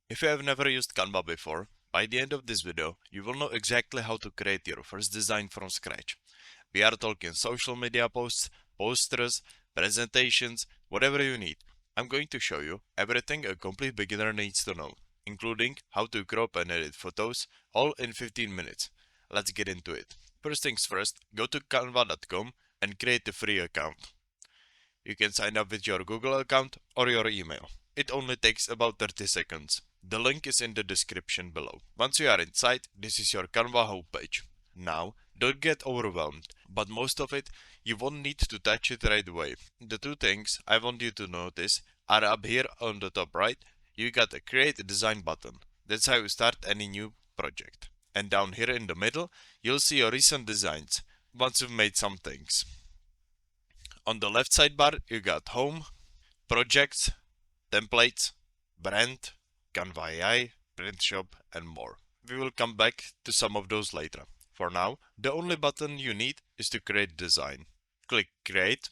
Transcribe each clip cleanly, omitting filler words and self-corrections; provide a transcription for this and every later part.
If you have never used Canva before, by the end of this video, you will know exactly how to create your first design from scratch. We are talking social media posts, posters, presentations, whatever you need. I'm going to show you everything a complete beginner needs to know, including how to crop and edit photos, all in 15 minutes. Let's get into it. First things first, go to canva.com and create a free account. You can sign up with your Google account or your email. It only takes about 30 seconds. The link is in the description below. Once you are inside, this is your Canva homepage. Now, don't get overwhelmed, but most of it, you won't need to touch it right away. The two things I want you to notice are up here on the top right, you got a create a design button. That's how you start any new project. And down here in the middle, you'll see your recent designs, once you've made some things. On the left sidebar, you got Home, Projects, Templates, Brand, Canva AI, Print Shop, and more. We will come back to some of those later. For now, the only button you need is to create design. Click Create,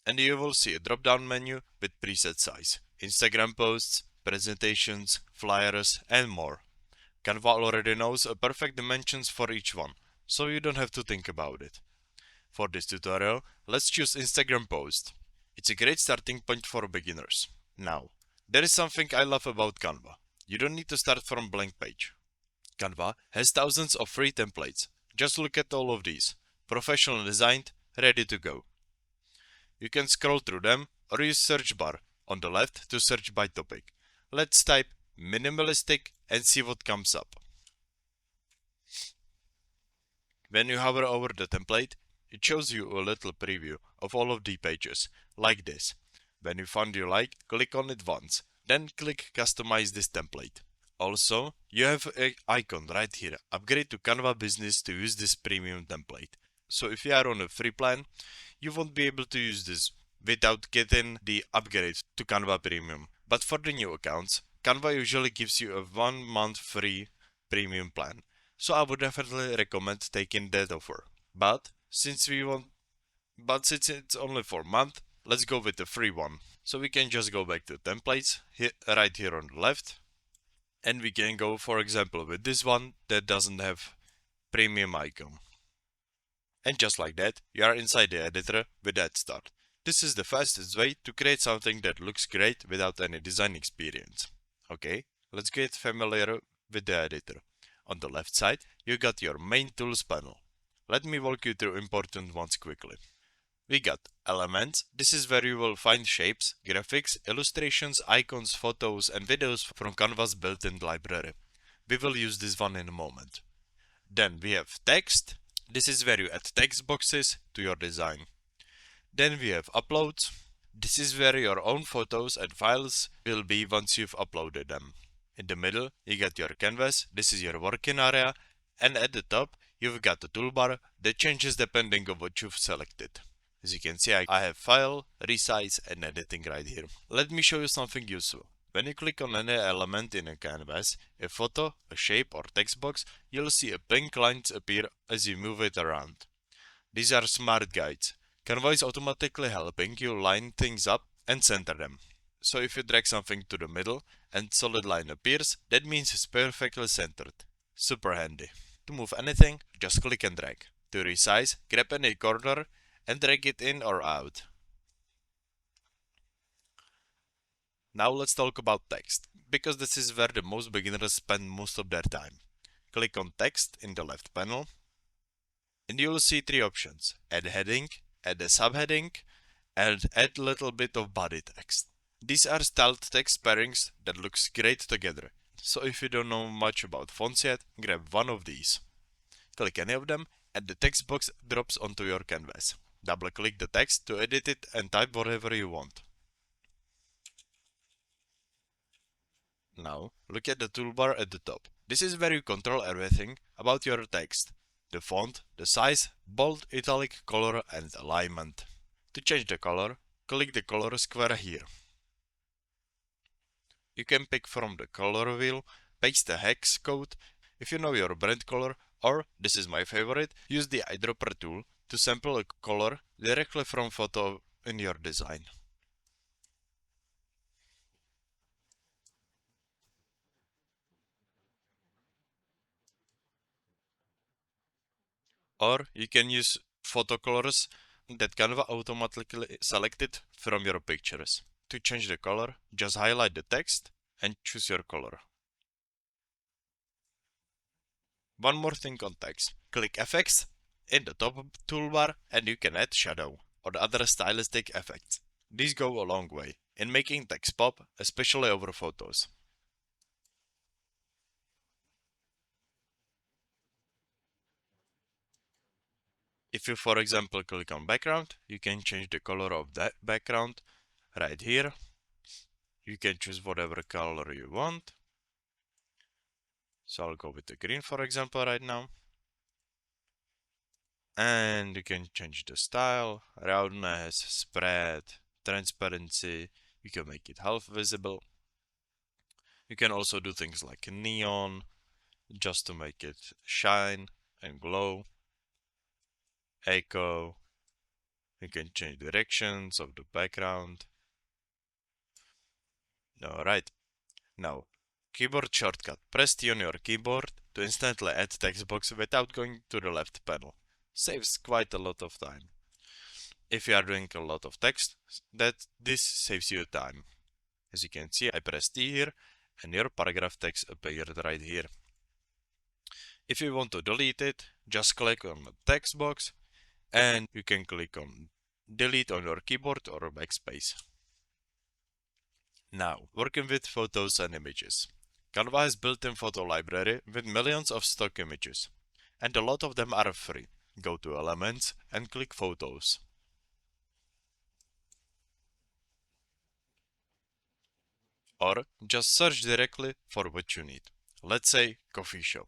and you will see a drop-down menu with preset size, Instagram posts, presentations, flyers, and more. Canva already knows a perfect dimensions for each one, so you don't have to think about it. For this tutorial, let's choose Instagram post. It's a great starting point for beginners. Now, there is something I love about Canva. You don't need to start from blank page. Canva has thousands of free templates. Just look at all of these. Professionally designed, ready to go. You can scroll through them or use search bar on the left to search by topic. Let's type minimalistic and see what comes up. When you hover over the template, it shows you a little preview of all of the pages, like this. When you find you like, click on it once, then click Customize this template. Also, you have an icon right here, Upgrade to Canva Business to use this premium template. So if you are on a free plan, you won't be able to use this without getting the upgrade to Canva Premium. But for the new accounts, Canva usually gives you a 1 month free premium plan. So I would definitely recommend taking that offer. But since it's only for a month, let's go with the free one. So we can just go back to templates, right here on the left. And we can go, for example, with this one that doesn't have premium icon. And just like that, you are inside the editor with that start. This is the fastest way to create something that looks great without any design experience. Okay, let's get familiar with the editor. On the left side, you got your main tools panel. Let me walk you through important ones quickly. We got Elements. This is where you will find shapes, graphics, illustrations, icons, photos, and videos from Canva's built-in library. We will use this one in a moment. Then we have Text. This is where you add text boxes to your design. Then we have Uploads. This is where your own photos and files will be once you've uploaded them. In the middle, you got your canvas. This is your working area. And at the top, you've got the toolbar that changes depending on what you've selected. As you can see, I have file, resize, and editing right here. Let me show you something useful. When you click on any element in a canvas, a photo, a shape, or text box, you'll see a pink lines appear as you move it around. These are smart guides. Canva is automatically helping you line things up and center them. So if you drag something to the middle and solid line appears, that means it's perfectly centered. Super handy. To move anything, just click and drag. To resize, grab any corner and drag it in or out. Now let's talk about text, because this is where the most beginners spend most of their time. Click on text in the left panel, and you will see three options: add heading, add a subheading, and add a little bit of body text. These are styled text pairings that looks great together. So if you don't know much about fonts yet, grab one of these. Click any of them and the text box drops onto your canvas. Double click the text to edit it and type whatever you want. Now, look at the toolbar at the top. This is where you control everything about your text. The font, the size, bold, italic, color, and alignment. To change the color, click the color square here. You can pick from the color wheel, paste the hex code if you know your brand color, or, this is my favorite, use the eyedropper tool to sample a color directly from photo in your design. Or you can use photo colors that Canva automatically selected from your pictures. To change the color, just highlight the text and choose your color. One more thing on text. Click Effects in the top toolbar and you can add shadow or other stylistic effects. These go a long way in making text pop, especially over photos. If you, for example, click on background, you can change the color of that background right here. You can choose whatever color you want. So I'll go with the green, for example, right now. And you can change the style, roundness, spread, transparency. You can make it half visible. You can also do things like neon, just to make it shine and glow. Echo. You can change directions of the background. Alright. Now, keyboard shortcut. Press T on your keyboard to instantly add text box without going to the left panel. Saves quite a lot of time. If you are doing a lot of text, this saves you time. As you can see, I press T here and your paragraph text appeared right here. If you want to delete it, just click on the text box and you can click on delete on your keyboard or backspace. Now, working with photos and images. Canva has built-in photo library with millions of stock images, and a lot of them are free. Go to Elements and click Photos. Or just search directly for what you need. Let's say coffee shop.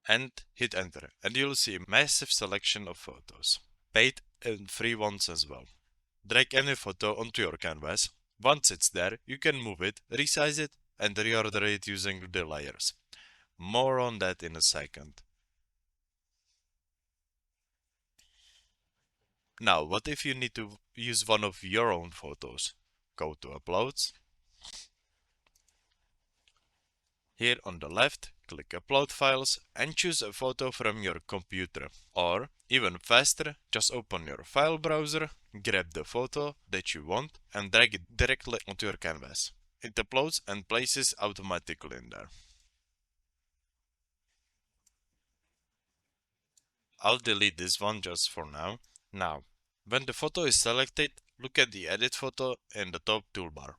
And hit enter, and you'll see a massive selection of photos, paid and free ones as well. Drag any photo onto your canvas. Once it's there, you can move it, resize it, and reorder it using the layers. More on that in a second. Now, what if you need to use one of your own photos? Go to Uploads. Here on the left, click Upload Files and choose a photo from your computer. Or, even faster, just open your file browser, grab the photo that you want and drag it directly onto your canvas. It uploads and places automatically in there. I'll delete this one just for now. Now, when the photo is selected, look at the Edit Photo in the top toolbar.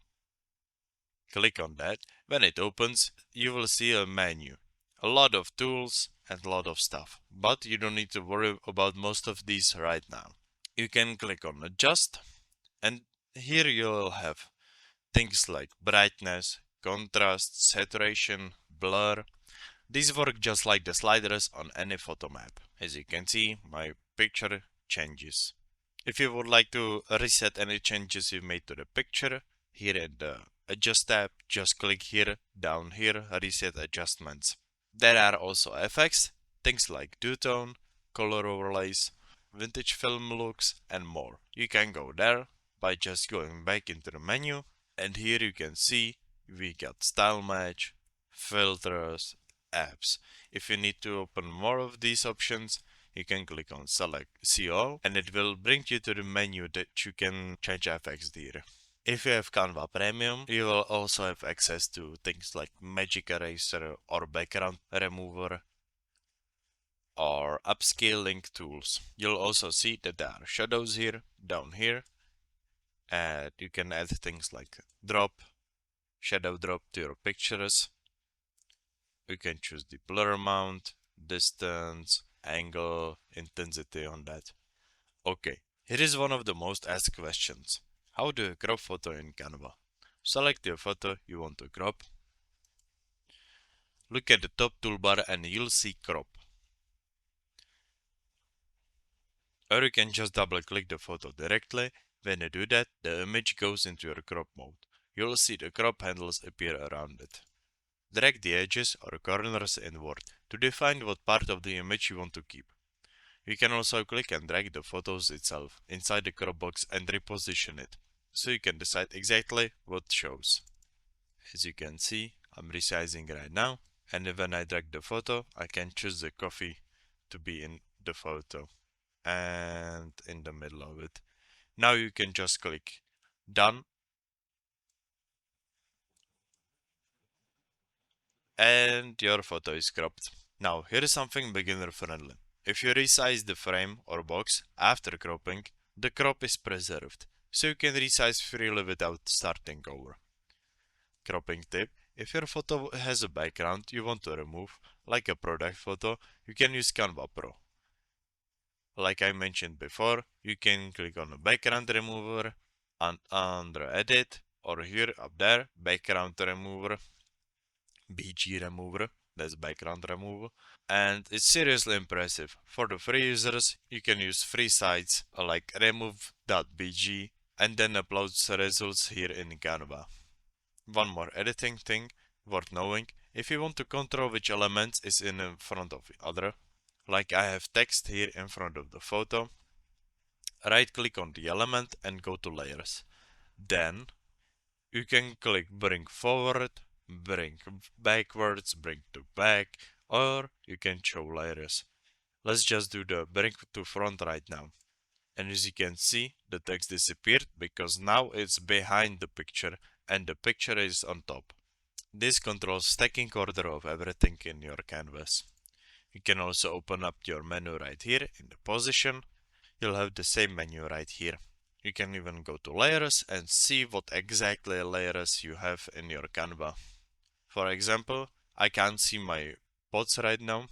Click on that. When it opens, you will see a menu. A lot of tools and a lot of stuff. But you don't need to worry about most of these right now. You can click on Adjust, and here you'll have things like brightness, contrast, saturation, blur. These work just like the sliders on any photo map. As you can see, my picture changes. If you would like to reset any changes you made to the picture, here in the Adjust tab, just click here, down here, Reset Adjustments. There are also effects, things like two-tone, color overlays, vintage film looks, and more. You can go there by just going back into the menu, and here you can see we got Style Match, Filters, Apps. If you need to open more of these options, you can click on Select See All, and it will bring you to the menu that you can change effects there. If you have Canva Premium, you will also have access to things like Magic Eraser or Background Remover or upscaling tools. You'll also see that there are shadows here, down here, and you can add things like drop, shadow drop to your pictures. You can choose the blur amount, distance, angle, intensity on that. Okay, here is one of the most asked questions. How do you crop photo in Canva? Select your photo you want to crop. Look at the top toolbar and you'll see crop. Or you can just double click the photo directly. When you do that, the image goes into your crop mode. You'll see the crop handles appear around it. Drag the edges or corners inward to define what part of the image you want to keep. You can also click and drag the photos itself inside the crop box and reposition it, so you can decide exactly what shows. As you can see, I'm resizing right now. And when I drag the photo, I can choose the coffee to be in the photo and in the middle of it. Now you can just click done and your photo is cropped. Now here is something beginner friendly. If you resize the frame or box after cropping, the crop is preserved, so you can resize freely without starting over. Cropping tip: if your photo has a background you want to remove, like a product photo, you can use Canva Pro. Like I mentioned before, you can click on the background remover and under edit, or here up there, background remover, BG remover, that's background remover. And it's seriously impressive. For the free users, you can use free sites like remove.bg and then upload the results here in Canva. One more editing thing worth knowing: if you want to control which element is in front of the other, like I have text here in front of the photo, right click on the element and go to layers. Then you can click bring forward, bring backwards, bring to back, or you can show layers. Let's just do the bring to front right now. And as you can see, the text disappeared because now it's behind the picture and the picture is on top. This controls stacking order of everything in your canvas. You can also open up your menu right here in the position. You'll have the same menu right here. You can even go to layers and see what exactly layers you have in your Canva. For example, I can't see my pots right now,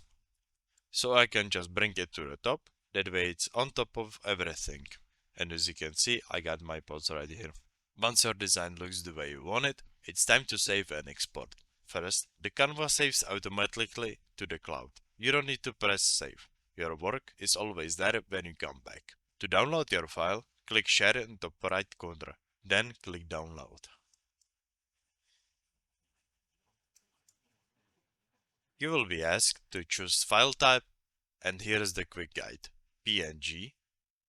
so I can just bring it to the top. That way it's on top of everything. And as you can see, I got my pots right here. Once your design looks the way you want it, it's time to save and export. First, the Canva saves automatically to the cloud. You don't need to press save. Your work is always there when you come back. To download your file, click share in the top right corner, then click download. You will be asked to choose file type, and here is the quick guide. PNG,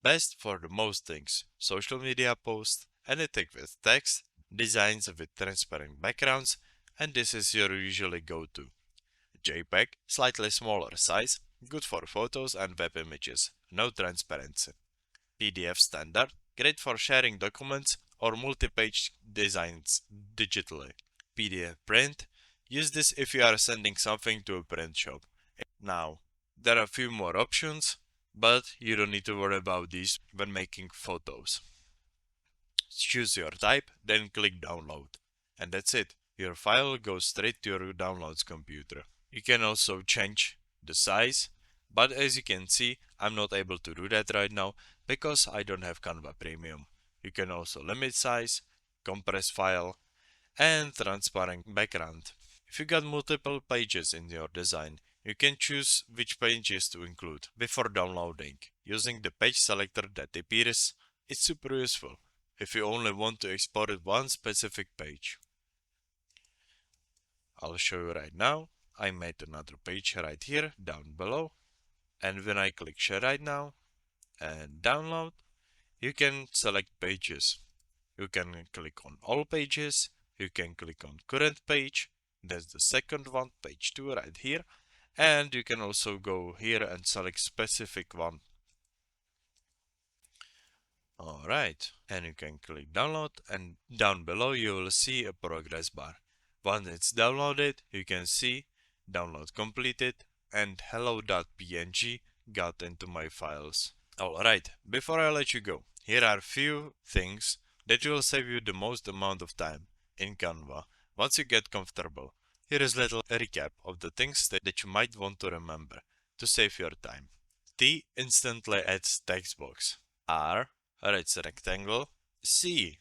best for the most things: social media posts, anything with text, designs with transparent backgrounds, and this is your usually go-to. JPEG, slightly smaller size, good for photos and web images, no transparency. PDF standard, great for sharing documents or multi-page designs digitally. PDF print, use this if you are sending something to a print shop. Now, there are a few more options, but you don't need to worry about these when making photos. Choose your type, then click download. And that's it. Your file goes straight to your downloads computer. You can also change the size, but as you can see, I'm not able to do that right now because I don't have Canva Premium. You can also limit size, compress file, and transparent background. If you got multiple pages in your design, you can choose which pages to include before downloading. Using the page selector that appears is super useful if you only want to export one specific page. I'll show you right now. I made another page right here down below, and when I click share right now and download, you can select pages. You can click on all pages, you can click on current page, that's the second one, page 2 right here, and you can also go here and select specific one. Alright, and you can click download, and down below you will see a progress bar. Once it's downloaded, you can see download completed and hello.png got into my files. Alright, before I let you go, here are few things that will save you the most amount of time in Canva once you get comfortable. Here is a little recap of the things that you might want to remember to save your time. T instantly adds text box. R adds rectangle. C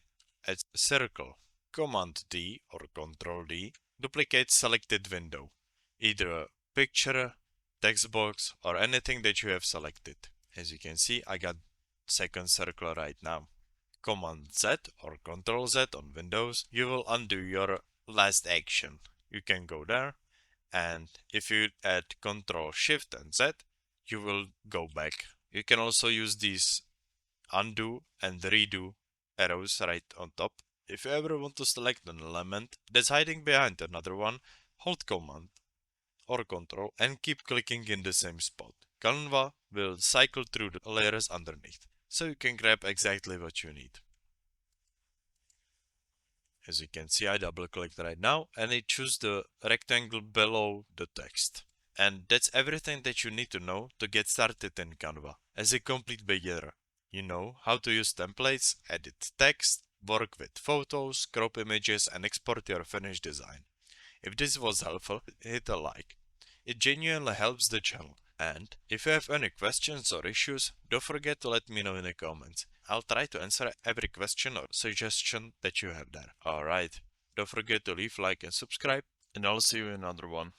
adds circle. Command D or Control D duplicates selected window, either a picture, text box, or anything that you have selected. As you can see, I got second circle right now. Command Z or Control Z on Windows, you will undo your last action. You can go there, and if you add Control Shift and Z, you will go back. You can also use these undo and redo arrows right on top If you ever want to select an element that's hiding behind another one, hold Command or Control and keep clicking in the same spot. Canva will cycle through the layers underneath, so you can grab exactly what you need. As you can see, I double clicked right now and it chose the rectangle below the text. And that's everything that you need to know to get started in Canva. As a complete beginner, you know how to use templates, edit text, work with photos, crop images and export your finished design. If this was helpful, hit a like. It genuinely helps the channel. And if you have any questions or issues, don't forget to let me know in the comments. I'll try to answer every question or suggestion that you have there. Alright, don't forget to leave like and subscribe, and I'll see you in another one.